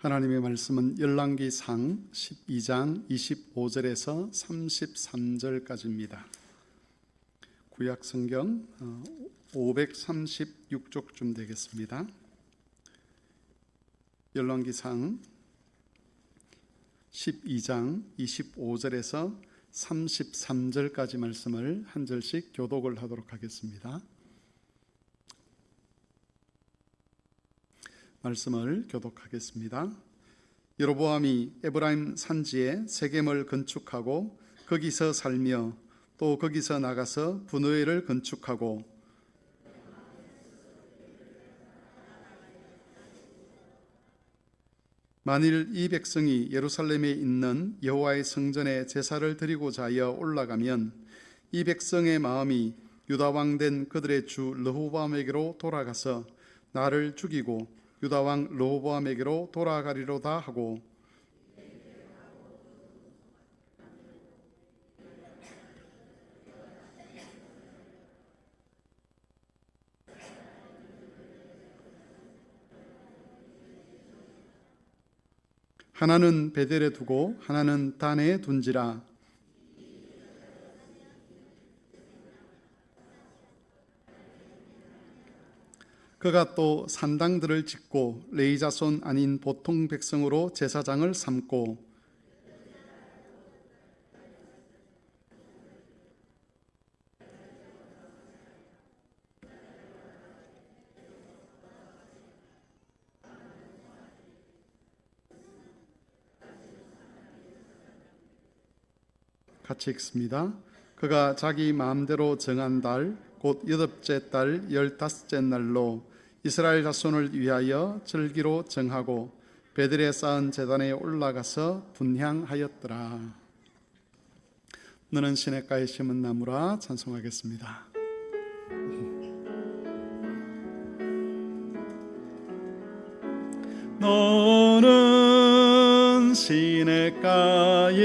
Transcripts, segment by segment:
하나님의 말씀은 열왕기상 12장 25절에서 33절까지입니다. 구약 성경 536쪽쯤 되겠습니다. 열왕기상 12장 25절에서 33절까지 말씀을 한 절씩 교독을 하도록 하겠습니다. 말씀을 교독하겠습니다. 여로보암이 에브라임 산지에 세겜을 건축하고 거기서 살며 또 거기서 나가서 분회를 건축하고 만일 이 백성이 예루살렘에 있는 여호와의 성전에 제사를 드리고자 하여 올라가면 이 백성의 마음이 유다 왕 된 그들의 주 르호보암에게로 돌아가서 나를 죽이고 유다 왕 르호보암에게로 돌아가리로다 하고 하나는 베델에 두고 하나는 단에 둔지라. 그가 또 산당들을 짓고 레위 자손 아닌 보통 백성으로 제사장을 삼고 같이 읽습니다. 그가 자기 마음대로 정한 달 곧 8째 달 15째 날로 이스라엘 자손을 위하여 절기로 정하고 베들에 쌓은 제단에 올라가서 분향하였더라. 너는 시냇가에 심은 나무라. 찬송하겠습니다. 너는 시냇가에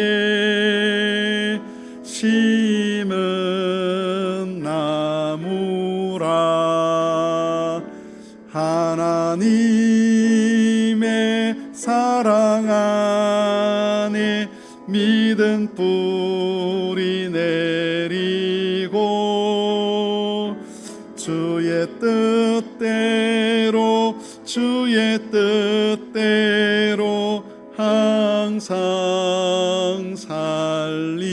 심은 나무라. 하나님의 사랑 안에 믿음 뿌리 내리고 주의 뜻대로 항상 살리라.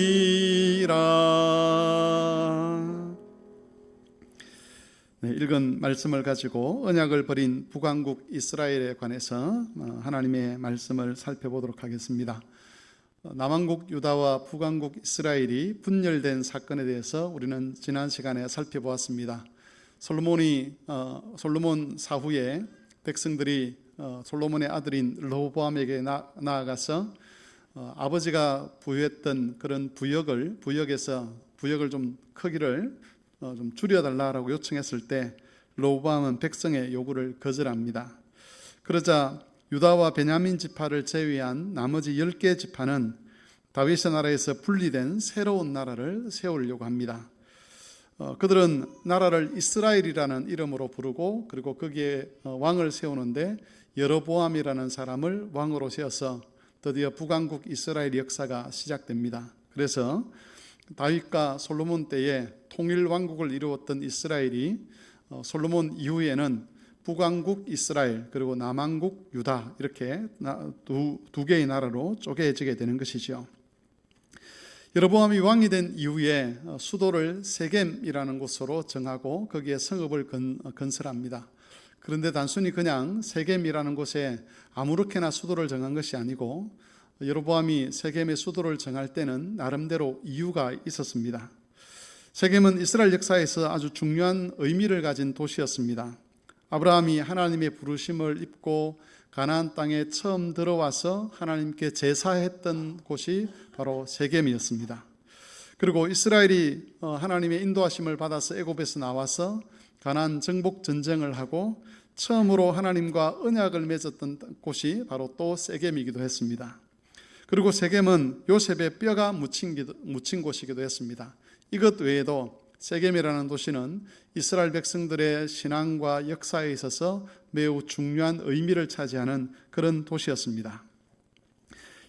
읽은 말씀을 가지고 언약을 버린 북왕국 이스라엘에 관해서 하나님의 말씀을 살펴보도록 하겠습니다. 남왕국 유다와 북왕국 이스라엘이 분열된 사건에 대해서 우리는 지난 시간에 살펴보았습니다. 솔로몬 사후에 백성들이 솔로몬의 아들인 르호보암에게 나아가서 아버지가 부여했던 그런 부역에서 부역을 좀 크기를 좀 줄여달라고 요청했을 때 르호보암은 백성의 요구를 거절합니다. 그러자 유다와 베냐민 지파를 제외한 나머지 10개 지파는 다윗의 나라에서 분리된 새로운 나라를 세우려고 합니다. 그들은 나라를 이스라엘이라는 이름으로 부르고 그리고 거기에 왕을 세우는데 여로보암이라는 사람을 왕으로 세워서 드디어 북왕국 이스라엘 역사가 시작됩니다. 그래서 다윗과 솔로몬 때에 통일 왕국을 이루었던 이스라엘이 솔로몬 이후에는 북왕국 이스라엘 그리고 남왕국 유다 이렇게 두 개의 나라로 쪼개지게 되는 것이죠. 여로보암이 왕이 된 이후에 수도를 세겜이라는 곳으로 정하고 거기에 성읍을 건설합니다. 그런데 단순히 그냥 세겜이라는 곳에 아무렇게나 수도를 정한 것이 아니고 여로보암이 세겜의 수도를 정할 때는 나름대로 이유가 있었습니다. 세겜은 이스라엘 역사에서 아주 중요한 의미를 가진 도시였습니다. 아브라함이 하나님의 부르심을 입고 가나안 땅에 처음 들어와서 하나님께 제사했던 곳이 바로 세겜이었습니다. 그리고 이스라엘이 하나님의 인도하심을 받아서 애굽에서 나와서 가나안 정복 전쟁을 하고 처음으로 하나님과 언약을 맺었던 곳이 바로 또 세겜이기도 했습니다. 그리고 세겜은 요셉의 뼈가 묻힌 곳이기도 했습니다. 이것 외에도 세겜이라는 도시는 이스라엘 백성들의 신앙과 역사에 있어서 매우 중요한 의미를 차지하는 그런 도시였습니다.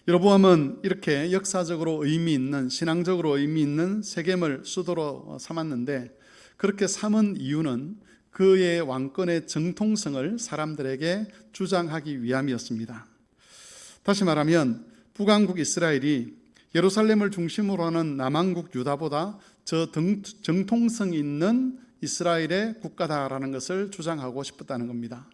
여로보암은 이렇게 역사적으로 의미 있는, 신앙적으로 의미 있는 세겜을 수도로 삼았는데, 그렇게 삼은 이유는 그의 왕권의 정통성을 사람들에게 주장하기 위함이었습니다. 다시 말하면 북왕국 이스라엘이 예루살렘을 중심으로 하는 남왕국 유다보다 저 정통성 있는 이스라엘의 국가다라는 것을 주장하고 싶었다는 겁니다.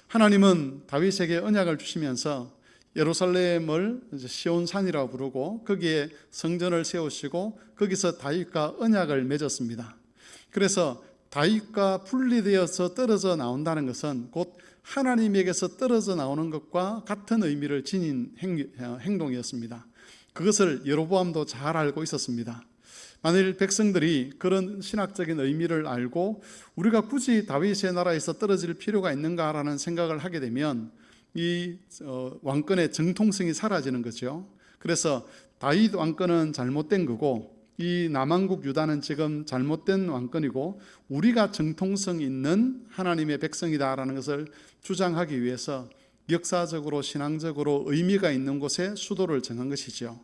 하나님은 다윗에게 언약을 주시면서 예루살렘을 시온산이라고 부르고 거기에 성전을 세우시고 거기서 다윗과 언약을 맺었습니다. 그래서 다윗과 분리되어서 떨어져 나온다는 것은 곧 하나님에게서 떨어져 나오는 것과 같은 의미를 지닌 행동이었습니다. 그것을 여로보암도 잘 알고 있었습니다. 만일 백성들이 그런 신학적인 의미를 알고 우리가 굳이 다윗의 나라에서 떨어질 필요가 있는가라는 생각을 하게 되면 이 왕권의 정통성이 사라지는 거죠. 그래서 다윗 왕권은 잘못된 거고 이 남왕국 유다는 지금 잘못된 왕권이고 우리가 정통성 있는 하나님의 백성이다라는 것을 주장하기 위해서 역사적으로 신앙적으로 의미가 있는 곳에 수도를 정한 것이죠.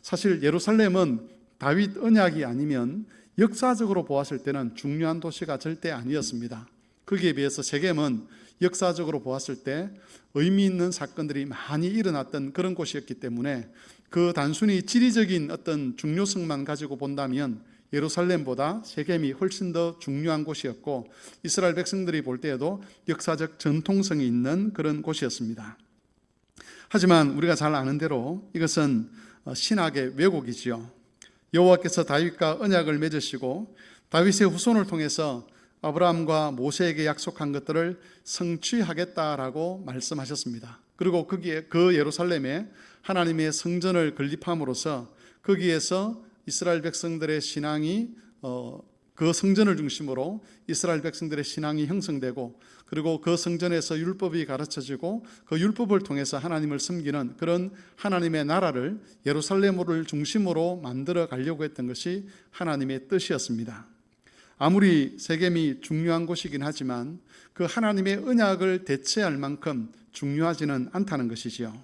사실 예루살렘은 다윗 언약이 아니면 역사적으로 보았을 때는 중요한 도시가 절대 아니었습니다. 거기에 비해서 세겜은 역사적으로 보았을 때 의미 있는 사건들이 많이 일어났던 그런 곳이었기 때문에 그 단순히 지리적인 어떤 중요성만 가지고 본다면 예루살렘보다 세겜이 훨씬 더 중요한 곳이었고 이스라엘 백성들이 볼 때에도 역사적 전통성이 있는 그런 곳이었습니다. 하지만 우리가 잘 아는 대로 이것은 신학의 왜곡이지요. 여호와께서 다윗과 언약을 맺으시고 다윗의 후손을 통해서 아브라함과 모세에게 약속한 것들을 성취하겠다라고 말씀하셨습니다. 그리고 거기에 그 예루살렘에 하나님의 성전을 건립함으로써 거기에서 이스라엘 백성들의 신앙이 그 성전을 중심으로 이스라엘 백성들의 신앙이 형성되고 그리고 그 성전에서 율법이 가르쳐지고 그 율법을 통해서 하나님을 섬기는 그런 하나님의 나라를 예루살렘을 중심으로 만들어 가려고 했던 것이 하나님의 뜻이었습니다. 아무리 세겜이 중요한 곳이긴 하지만 그 하나님의 언약을 대체할 만큼 중요하지는 않다는 것이지요.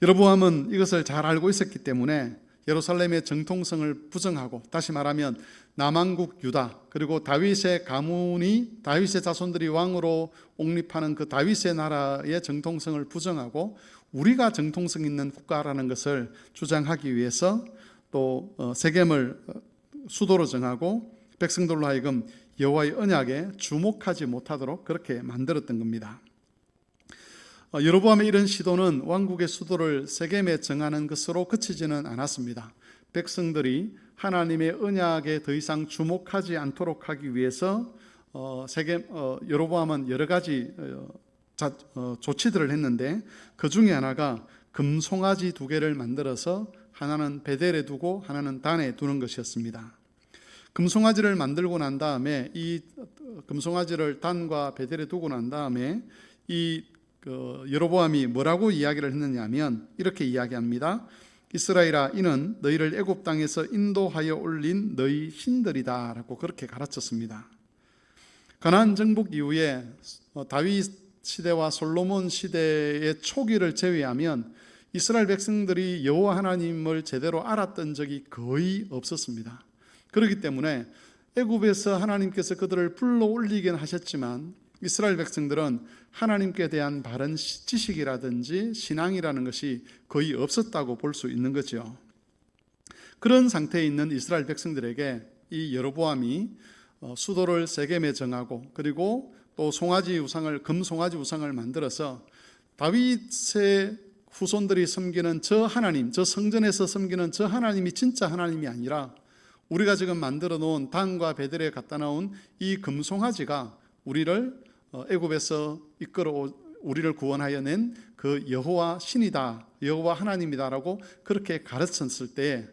여로보암은 이것을 잘 알고 있었기 때문에 예루살렘의 정통성을 부정하고, 다시 말하면 남왕국 유다 그리고 다윗의 가문이 다윗의 자손들이 왕으로 옹립하는 그 다윗의 나라의 정통성을 부정하고 우리가 정통성 있는 국가라는 것을 주장하기 위해서 또 세겜을 수도로 정하고 백성들로 하여금 여호와의 언약에 주목하지 못하도록 그렇게 만들었던 겁니다. 여로보암의 이런 시도는 왕국의 수도를 세겜에 정하는 것으로 그치지는 않았습니다. 백성들이 하나님의 언약에 더 이상 주목하지 않도록 하기 위해서 여로보암은 여러 가지 조치들을 했는데 그 중에 하나가 금송아지 2개를 만들어서 하나는 베델에 두고 하나는 단에 두는 것이었습니다. 금송아지를 만들고 난 다음에 이 금송아지를 단과 베델에 두고 난 다음에 여로보암이 뭐라고 이야기를 했느냐 하면 이렇게 이야기합니다. 이스라엘아, 이는 너희를 애굽 땅에서 인도하여 올린 너희 신들이다 라고 그렇게 가르쳤습니다. 가나안 정복 이후에 다윗 시대와 솔로몬 시대의 초기를 제외하면 이스라엘 백성들이 여호와 하나님을 제대로 알았던 적이 거의 없었습니다. 그렇기 때문에 애굽에서 하나님께서 그들을 불러올리긴 하셨지만 이스라엘 백성들은 하나님께 대한 바른 지식이라든지 신앙이라는 것이 거의 없었다고 볼 수 있는 거죠. 그런 상태에 있는 이스라엘 백성들에게 이 여로보암이 수도를 세겜에 정하고 그리고 또 금송아지 우상을 만들어서 다윗의 후손들이 섬기는 저 하나님, 저 성전에서 섬기는 저 하나님이 진짜 하나님이 아니라 우리가 지금 만들어 놓은 단과 베델에 갖다 놓은 이 금송아지가 우리를 애굽에서 우리를 구원하여 낸 그 여호와 신이다, 여호와 하나님이다라고 그렇게 가르쳤을 때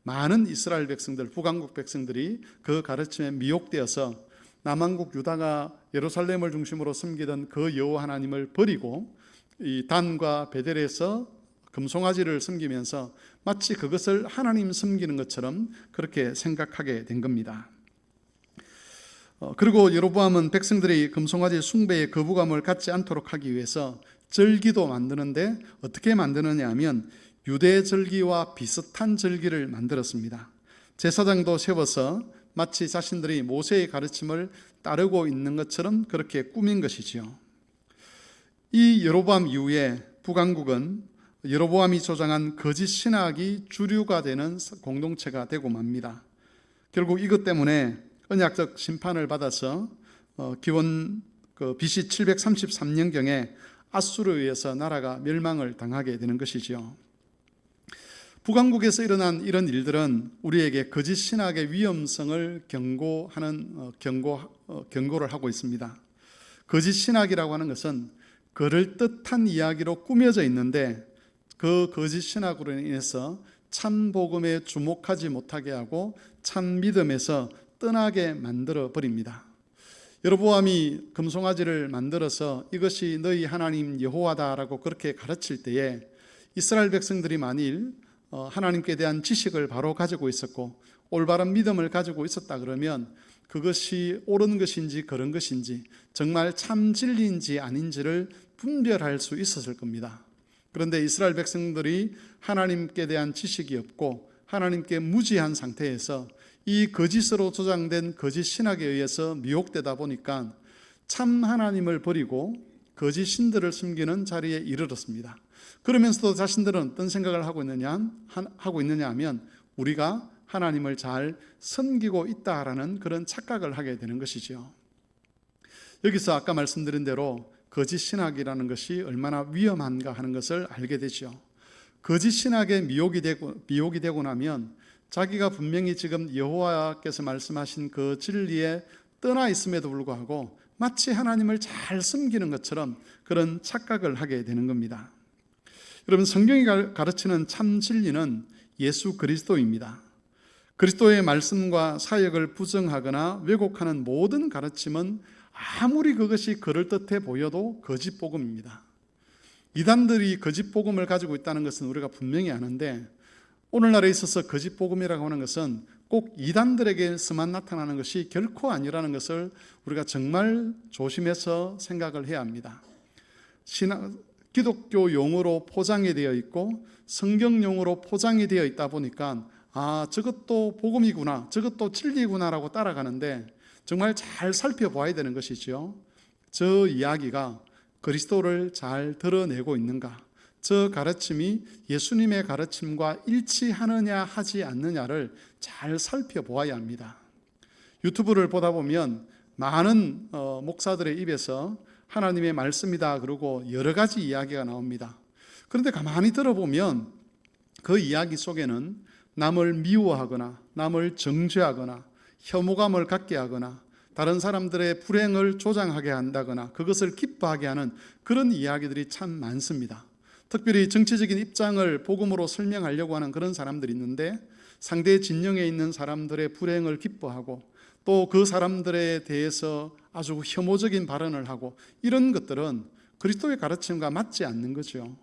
많은 이스라엘 백성들, 북왕국 백성들이 그 가르침에 미혹되어서 남왕국 유다가 예루살렘을 중심으로 섬기던 그 여호와 하나님을 버리고 이 단과 베델에서 금송아지를 섬기면서 마치 그것을 하나님 섬기는 것처럼 그렇게 생각하게 된 겁니다. 그리고 여로보암은 백성들이 금송아지 숭배에 거부감을 갖지 않도록 하기 위해서 절기도 만드는데 어떻게 만드느냐 하면 유대 절기와 비슷한 절기를 만들었습니다. 제사장도 세워서 마치 자신들이 모세의 가르침을 따르고 있는 것처럼 그렇게 꾸민 것이지요. 이 여로보암 이후에 북왕국은 여로보암이 조장한 거짓 신학이 주류가 되는 공동체가 되고 맙니다. 결국 이것 때문에 언약적 심판을 받아서 기원 BC 733년경에 아수르에 의해서 나라가 멸망을 당하게 되는 것이지요. 북왕국에서 일어난 이런 일들은 우리에게 거짓 신학의 위험성을 경고를 하고 있습니다. 거짓 신학이라고 하는 것은 그럴듯한 이야기로 꾸며져 있는데 그 거짓 신학으로 인해서 참 복음에 주목하지 못하게 하고 참 믿음에서 떠나게 만들어 버립니다. 여로보암이 금송아지를 만들어서 이것이 너희 하나님 여호와다라고 그렇게 가르칠 때에 이스라엘 백성들이 만일 하나님께 대한 지식을 바로 가지고 있었고 올바른 믿음을 가지고 있었다 그러면 그것이 옳은 것인지 그런 것인지 정말 참 진리인지 아닌지를 분별할 수 있었을 겁니다. 그런데 이스라엘 백성들이 하나님께 대한 지식이 없고 하나님께 무지한 상태에서 이 거짓으로 조장된 거짓 신학에 의해서 미혹되다 보니까 참 하나님을 버리고 거짓 신들을 숨기는 자리에 이르렀습니다. 그러면서도 자신들은 어떤 생각을 하고 있느냐 하면 우리가 하나님을 잘 섬기고 있다라는 그런 착각을 하게 되는 것이죠. 여기서 아까 말씀드린 대로 거짓 신학이라는 것이 얼마나 위험한가 하는 것을 알게 되죠. 거짓 신학에 미혹이 되고 나면 자기가 분명히 지금 여호와께서 말씀하신 그 진리에 떠나 있음에도 불구하고 마치 하나님을 잘 섬기는 것처럼 그런 착각을 하게 되는 겁니다. 여러분, 성경이 가르치는 참 진리는 예수 그리스도입니다. 그리스도의 말씀과 사역을 부정하거나 왜곡하는 모든 가르침은 아무리 그것이 그럴듯해 보여도 거짓 복음입니다. 이단들이 거짓 복음을 가지고 있다는 것은 우리가 분명히 아는데 오늘날에 있어서 거짓 복음이라고 하는 것은 꼭 이단들에게서만 나타나는 것이 결코 아니라는 것을 우리가 정말 조심해서 생각을 해야 합니다. 기독교 용어로 포장이 되어 있고 성경 용어로 포장이 되어 있다 보니까 저것도 복음이구나, 저것도 진리구나라고 따라가는데 정말 잘 살펴봐야 되는 것이죠. 저 이야기가 그리스도를 잘 드러내고 있는가, 저 가르침이 예수님의 가르침과 일치하느냐 하지 않느냐를 잘 살펴보아야 합니다. 유튜브를 보다 보면 많은 목사들의 입에서 하나님의 말씀이다 그러고 여러 가지 이야기가 나옵니다. 그런데 가만히 들어보면 그 이야기 속에는 남을 미워하거나 남을 정죄하거나 혐오감을 갖게 하거나 다른 사람들의 불행을 조장하게 한다거나 그것을 기뻐하게 하는 그런 이야기들이 참 많습니다. 특별히 정치적인 입장을 복음으로 설명하려고 하는 그런 사람들이 있는데 상대 진영에 있는 사람들의 불행을 기뻐하고 또 그 사람들에 대해서 아주 혐오적인 발언을 하고 이런 것들은 그리스도의 가르침과 맞지 않는 거죠.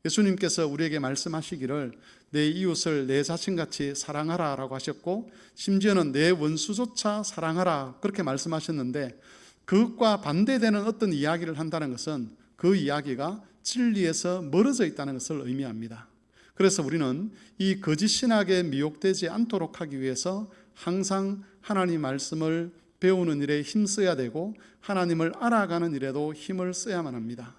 예수님께서 우리에게 말씀하시기를 내 이웃을 내 자신같이 사랑하라 라고 하셨고 심지어는 내 원수조차 사랑하라 그렇게 말씀하셨는데 그것과 반대되는 어떤 이야기를 한다는 것은 그 이야기가 진리에서 멀어져 있다는 것을 의미합니다. 그래서 우리는 이 거짓 신학에 미혹되지 않도록 하기 위해서 항상 하나님 말씀을 배우는 일에 힘써야 되고 하나님을 알아가는 일에도 힘을 써야만 합니다.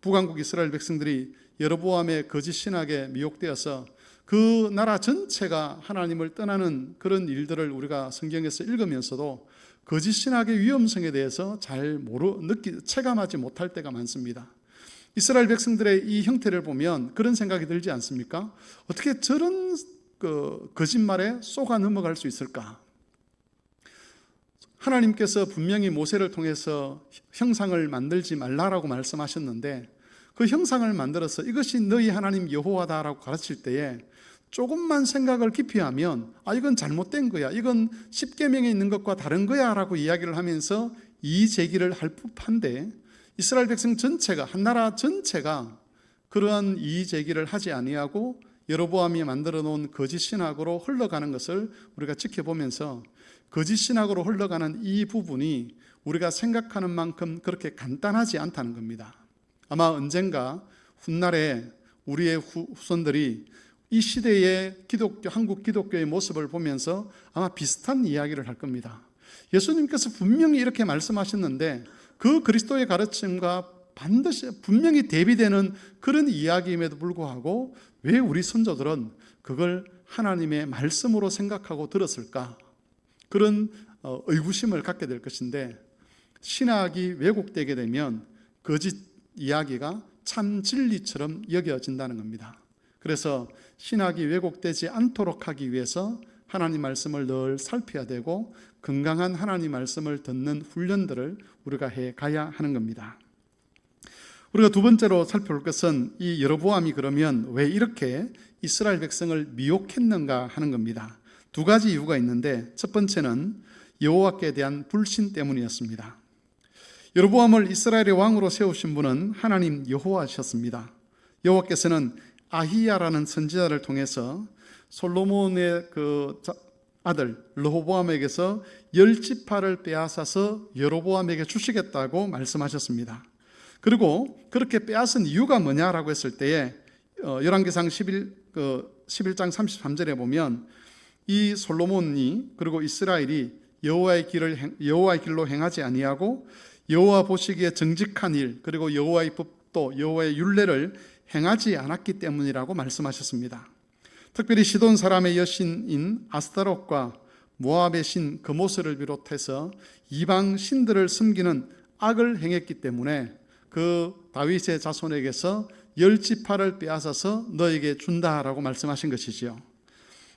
북왕국 이스라엘 백성들이 여로보암의 거짓 신학에 미혹되어서 그 나라 전체가 하나님을 떠나는 그런 일들을 우리가 성경에서 읽으면서도 거짓 신학의 위험성에 대해서 잘 체감하지 못할 때가 많습니다. 이스라엘 백성들의 이 형태를 보면 그런 생각이 들지 않습니까? 어떻게 저런 거짓말에 속아 넘어갈 수 있을까? 하나님께서 분명히 모세를 통해서 형상을 만들지 말라라고 말씀하셨는데 그 형상을 만들어서 이것이 너희 하나님 여호와다라고 가르칠 때에 조금만 생각을 깊이 하면 이건 잘못된 거야, 이건 십계명에 있는 것과 다른 거야 라고 이야기를 하면서 이의 제기를 할 법한데 이스라엘 백성 전체가, 한 나라 전체가 그러한 이의 제기를 하지 아니하고 여로보암이 만들어 놓은 거짓 신학으로 흘러가는 것을 우리가 지켜보면서 거짓 신학으로 흘러가는 이 부분이 우리가 생각하는 만큼 그렇게 간단하지 않다는 겁니다. 아마 언젠가 훗날에 우리의 후손들이 이 시대의 한국 기독교의 모습을 보면서 아마 비슷한 이야기를 할 겁니다. 예수님께서 분명히 이렇게 말씀하셨는데 그 그리스도의 가르침과 반드시 분명히 대비되는 그런 이야기임에도 불구하고 왜 우리 선조들은 그걸 하나님의 말씀으로 생각하고 들었을까? 그런 의구심을 갖게 될 것인데, 신학이 왜곡되게 되면 거짓 이야기가 참 진리처럼 여겨진다는 겁니다. 그래서 신학이 왜곡되지 않도록 하기 위해서 하나님 말씀을 늘 살펴야 되고 건강한 하나님 말씀을 듣는 훈련들을 우리가 해 가야 하는 겁니다. 우리가 두 번째로 살펴볼 것은 이 여로보암이 그러면 왜 이렇게 이스라엘 백성을 미혹했는가 하는 겁니다. 두 가지 이유가 있는데, 첫 번째는 여호와께 대한 불신 때문이었습니다. 여로보암을 이스라엘의 왕으로 세우신 분은 하나님 여호와셨습니다. 여호와께서는 아히야라는 선지자를 통해서 솔로몬의 그 아들 르호보암에게서 10지파를 빼앗아서 여로보암에게 주시겠다고 말씀하셨습니다. 그리고 그렇게 빼앗은 이유가 뭐냐라고 했을 때에 열왕기상 11장 33절에 보면 이 솔로몬이 그리고 이스라엘이 여호와의 길로 행하지 아니하고 여호와 보시기에 정직한 일, 그리고 여호와의 법도 여호와의 율례를 행하지 않았기 때문이라고 말씀하셨습니다. 특별히 시돈 사람의 여신인 아스타롯과 모압의 신 그모스를 비롯해서 이방 신들을 섬기는 악을 행했기 때문에 그 다윗의 자손에게서 10지파를 빼앗아서 너에게 준다라고 말씀하신 것이지요.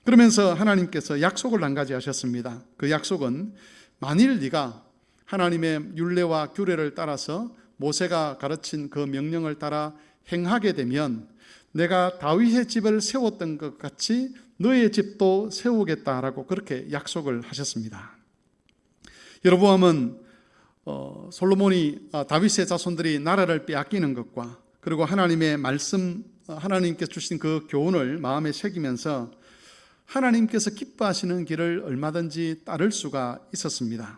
그러면서 하나님께서 약속을 한 가지 하셨습니다. 그 약속은 만일 네가 하나님의 율례와 규례를 따라서 모세가 가르친 그 명령을 따라 행하게 되면 내가 다윗의 집을 세웠던 것 같이 너의 집도 세우겠다라고 그렇게 약속을 하셨습니다. 여로보암은 솔로몬이 다윗의 자손들이 나라를 빼앗기는 것과 그리고 하나님의 말씀, 하나님께서 주신 그 교훈을 마음에 새기면서 하나님께서 기뻐하시는 길을 얼마든지 따를 수가 있었습니다.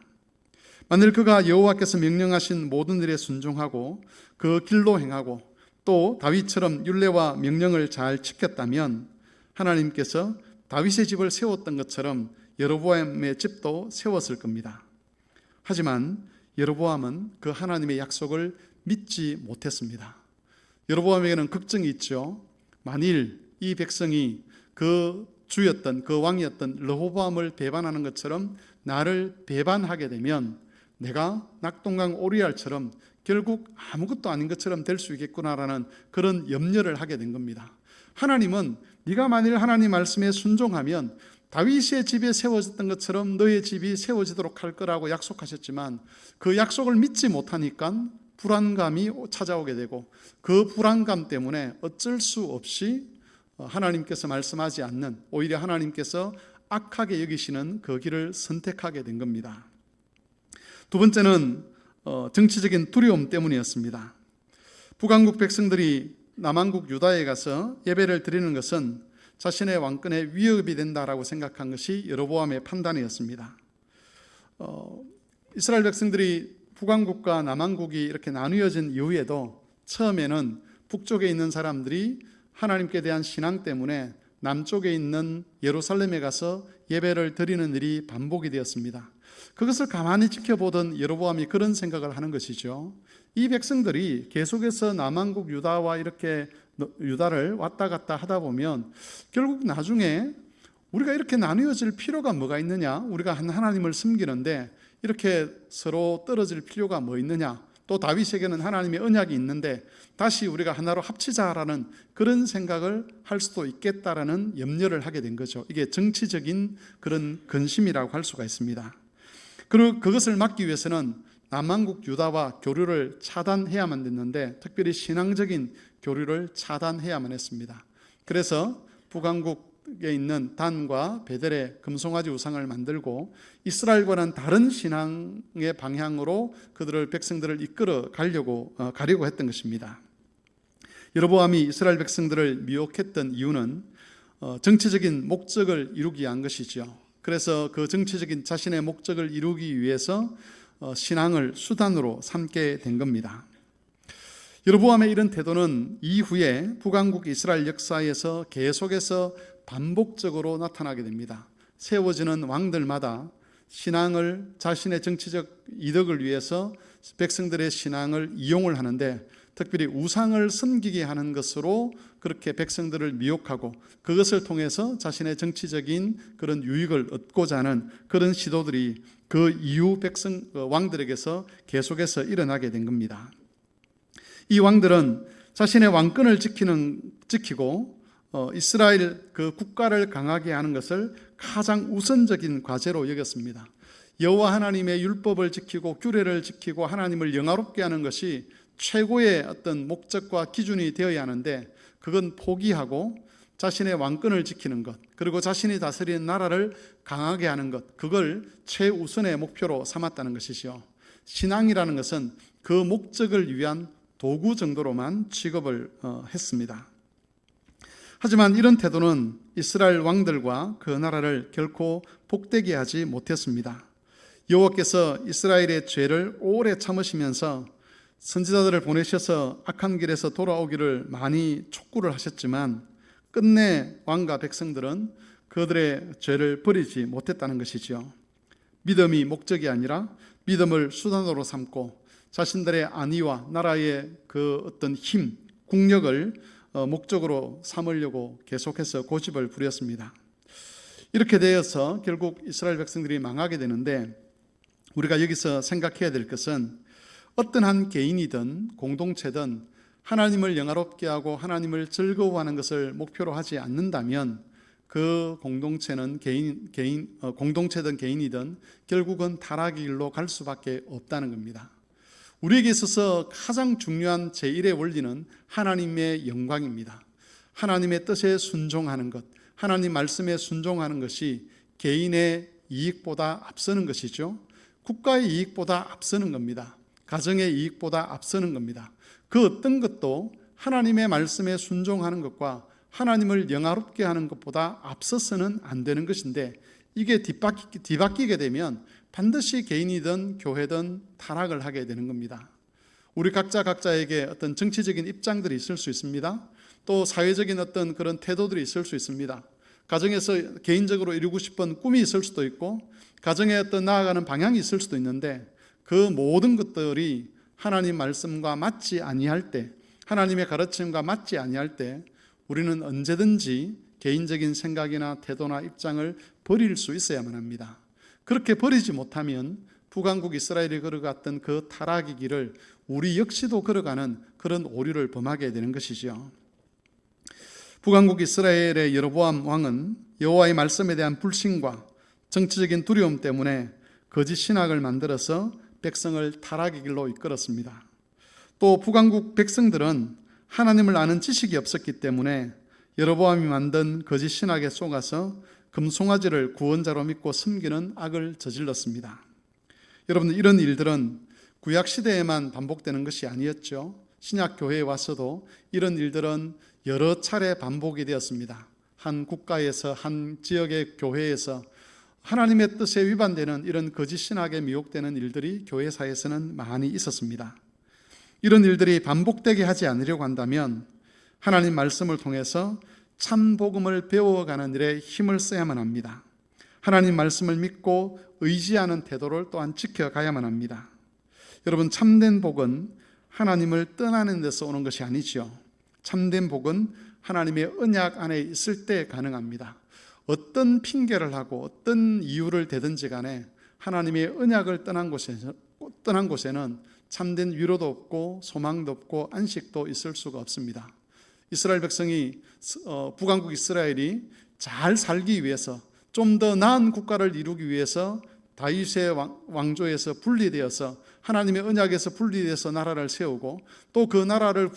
만일 그가 여호와께서 명령하신 모든 일에 순종하고 그 길로 행하고 또 다윗처럼 율례와 명령을 잘 지켰다면 하나님께서 다윗의 집을 세웠던 것처럼 여로보암의 집도 세웠을 겁니다. 하지만 여로보암은 그 하나님의 약속을 믿지 못했습니다. 여로보암에게는 걱정이 있죠. 만일 이 백성이 그 주였던 그 왕이었던 르호보암을 배반하는 것처럼 나를 배반하게 되면 내가 낙동강 오리알처럼 결국 아무것도 아닌 것처럼 될 수 있겠구나라는 그런 염려를 하게 된 겁니다. 하나님은 네가 만일 하나님 말씀에 순종하면 다윗의 집에 세워졌던 것처럼 너의 집이 세워지도록 할 거라고 약속하셨지만 그 약속을 믿지 못하니까 불안감이 찾아오게 되고 그 불안감 때문에 어쩔 수 없이 하나님께서 말씀하지 않는, 오히려 하나님께서 악하게 여기시는 그 길을 선택하게 된 겁니다. 두 번째는 정치적인 두려움 때문이었습니다. 북왕국 백성들이 남왕국 유다에 가서 예배를 드리는 것은 자신의 왕권에 위협이 된다라고 생각한 것이 여로보암의 판단이었습니다. 이스라엘 백성들이 북왕국과 남왕국이 이렇게 나누어진 이후에도 처음에는 북쪽에 있는 사람들이 하나님께 대한 신앙 때문에 남쪽에 있는 예루살렘에 가서 예배를 드리는 일이 반복이 되었습니다. 그것을 가만히 지켜보던 여로보암이 그런 생각을 하는 것이죠. 이 백성들이 계속해서 남왕국 유다와 이렇게 유다를 왔다 갔다 하다 보면 결국 나중에 우리가 이렇게 나누어질 필요가 뭐가 있느냐, 우리가 하나님을 섬기는데 이렇게 서로 떨어질 필요가 뭐 있느냐, 또 다윗에게는 하나님의 언약이 있는데 다시 우리가 하나로 합치자라는 그런 생각을 할 수도 있겠다라는 염려를 하게 된 거죠. 이게 정치적인 그런 근심이라고 할 수가 있습니다. 그리고 그것을 막기 위해서는 남왕국 유다와 교류를 차단해야만 됐는데 특별히 신앙적인 교류를 차단해야만 했습니다. 그래서 북왕국에 있는 단과 베델의 금송아지 우상을 만들고 이스라엘과는 다른 신앙의 방향으로 그들을 백성들을 이끌어 가려고 했던 것입니다. 여로보암이 이스라엘 백성들을 미혹했던 이유는 정치적인 목적을 이루기 위한 것이죠. 그래서 그 정치적인 자신의 목적을 이루기 위해서 신앙을 수단으로 삼게 된 겁니다. 여로보암의 이런 태도는 이후에 북왕국 이스라엘 역사에서 계속해서 반복적으로 나타나게 됩니다. 세워지는 왕들마다 신앙을 자신의 정치적 이득을 위해서 백성들의 신앙을 이용을 하는데, 특별히 우상을 섬기게 하는 것으로 그렇게 백성들을 미혹하고 그것을 통해서 자신의 정치적인 그런 유익을 얻고자 하는 그런 시도들이 그 이후 왕들에게서 계속해서 일어나게 된 겁니다. 이 왕들은 자신의 왕권을 지키고 이스라엘 그 국가를 강하게 하는 것을 가장 우선적인 과제로 여겼습니다. 여호와 하나님의 율법을 지키고 규례를 지키고 하나님을 영화롭게 하는 것이 최고의 어떤 목적과 기준이 되어야 하는데, 그건 포기하고 자신의 왕권을 지키는 것, 그리고 자신이 다스리는 나라를 강하게 하는 것, 그걸 최우선의 목표로 삼았다는 것이죠. 신앙이라는 것은 그 목적을 위한 도구 정도로만 취급을 했습니다. 하지만 이런 태도는 이스라엘 왕들과 그 나라를 결코 복되게 하지 못했습니다. 여호와께서 이스라엘의 죄를 오래 참으시면서 선지자들을 보내셔서 악한 길에서 돌아오기를 많이 촉구를 하셨지만 끝내 왕과 백성들은 그들의 죄를 버리지 못했다는 것이지요. 믿음이 목적이 아니라 믿음을 수단으로 삼고 자신들의 안위와 나라의 그 어떤 힘, 국력을 목적으로 삼으려고 계속해서 고집을 부렸습니다. 이렇게 되어서 결국 이스라엘 백성들이 망하게 되는데, 우리가 여기서 생각해야 될 것은 어떤 한 개인이든 공동체든 하나님을 영화롭게 하고 하나님을 즐거워하는 것을 목표로 하지 않는다면 그 공동체는 공동체든 개인이든 결국은 타락의 길로 갈 수밖에 없다는 겁니다. 우리에게 있어서 가장 중요한 제1의 원리는 하나님의 영광입니다. 하나님의 뜻에 순종하는 것, 하나님 말씀에 순종하는 것이 개인의 이익보다 앞서는 것이죠. 국가의 이익보다 앞서는 겁니다. 가정의 이익보다 앞서는 겁니다. 그 어떤 것도 하나님의 말씀에 순종하는 것과 하나님을 영화롭게 하는 것보다 앞서서는 안 되는 것인데, 이게 뒤바뀌게 되면 반드시 개인이든 교회든 타락을 하게 되는 겁니다. 우리 각자에게 어떤 정치적인 입장들이 있을 수 있습니다. 또 사회적인 어떤 그런 태도들이 있을 수 있습니다. 가정에서 개인적으로 이루고 싶은 꿈이 있을 수도 있고, 가정에 어떤 나아가는 방향이 있을 수도 있는데, 그 모든 것들이 하나님 말씀과 맞지 아니할 때, 하나님의 가르침과 맞지 아니할 때 우리는 언제든지 개인적인 생각이나 태도나 입장을 버릴 수 있어야만 합니다. 그렇게 버리지 못하면 북왕국 이스라엘이 걸어갔던 그 타락의 길을 우리 역시도 걸어가는 그런 오류를 범하게 되는 것이죠. 북왕국 이스라엘의 여로보암 왕은 여호와의 말씀에 대한 불신과 정치적인 두려움 때문에 거짓 신학을 만들어서 백성을 타락의 길로 이끌었습니다. 또 북왕국 백성들은 하나님을 아는 지식이 없었기 때문에 여로보암이 만든 거짓 신학에 속아서 금송아지를 구원자로 믿고 섬기는 악을 저질렀습니다. 여러분들, 이런 일들은 구약 시대에만 반복되는 것이 아니었죠. 신약 교회에 와서도 이런 일들은 여러 차례 반복이 되었습니다. 한 국가에서, 한 지역의 교회에서 하나님의 뜻에 위반되는 이런 거짓 신학에 미혹되는 일들이 교회사에서는 많이 있었습니다. 이런 일들이 반복되게 하지 않으려고 한다면 하나님 말씀을 통해서 참 복음을 배워가는 일에 힘을 써야만 합니다. 하나님 말씀을 믿고 의지하는 태도를 또한 지켜가야만 합니다. 여러분, 참된 복은 하나님을 떠나는 데서 오는 것이 아니죠. 참된 복은 하나님의 언약 안에 있을 때 가능합니다. 어떤 핑계를 하고 어떤 이유를 대든지 간에 하나님의 언약을 떠난 곳에는 참된 위로도 없고 소망도 없고 안식도 있을 수가 없습니다. 이스라엘 백성이 북왕국 이스라엘이 잘 살기 위해서, 좀 더 나은 국가를 이루기 위해서 다윗의 왕조에서 분리되어서 하나님의 언약에서 분리되어서 나라를 세우고 또 그 나라를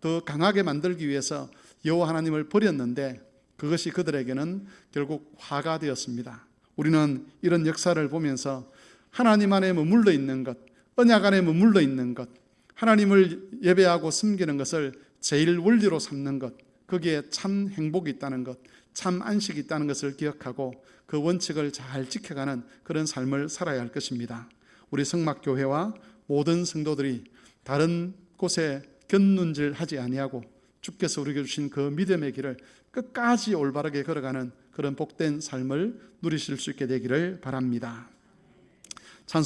더 강하게 만들기 위해서 여호와 하나님을 버렸는데, 그것이 그들에게는 결국 화가 되었습니다. 우리는 이런 역사를 보면서 하나님 안에 머물러 있는 것, 언약 안에 머물러 있는 것, 하나님을 예배하고 섬기는 것을 제일 원리로 삼는 것, 거기에 참 행복이 있다는 것, 참 안식이 있다는 것을 기억하고 그 원칙을 잘 지켜가는 그런 삶을 살아야 할 것입니다. 우리 성막교회와 모든 성도들이 다른 곳에 견눈질하지 아니하고 주께서 우리에게 주신 그 믿음의 길을 끝까지 올바르게 걸어가는 그런 복된 삶을 누리실 수 있게 되기를 바랍니다.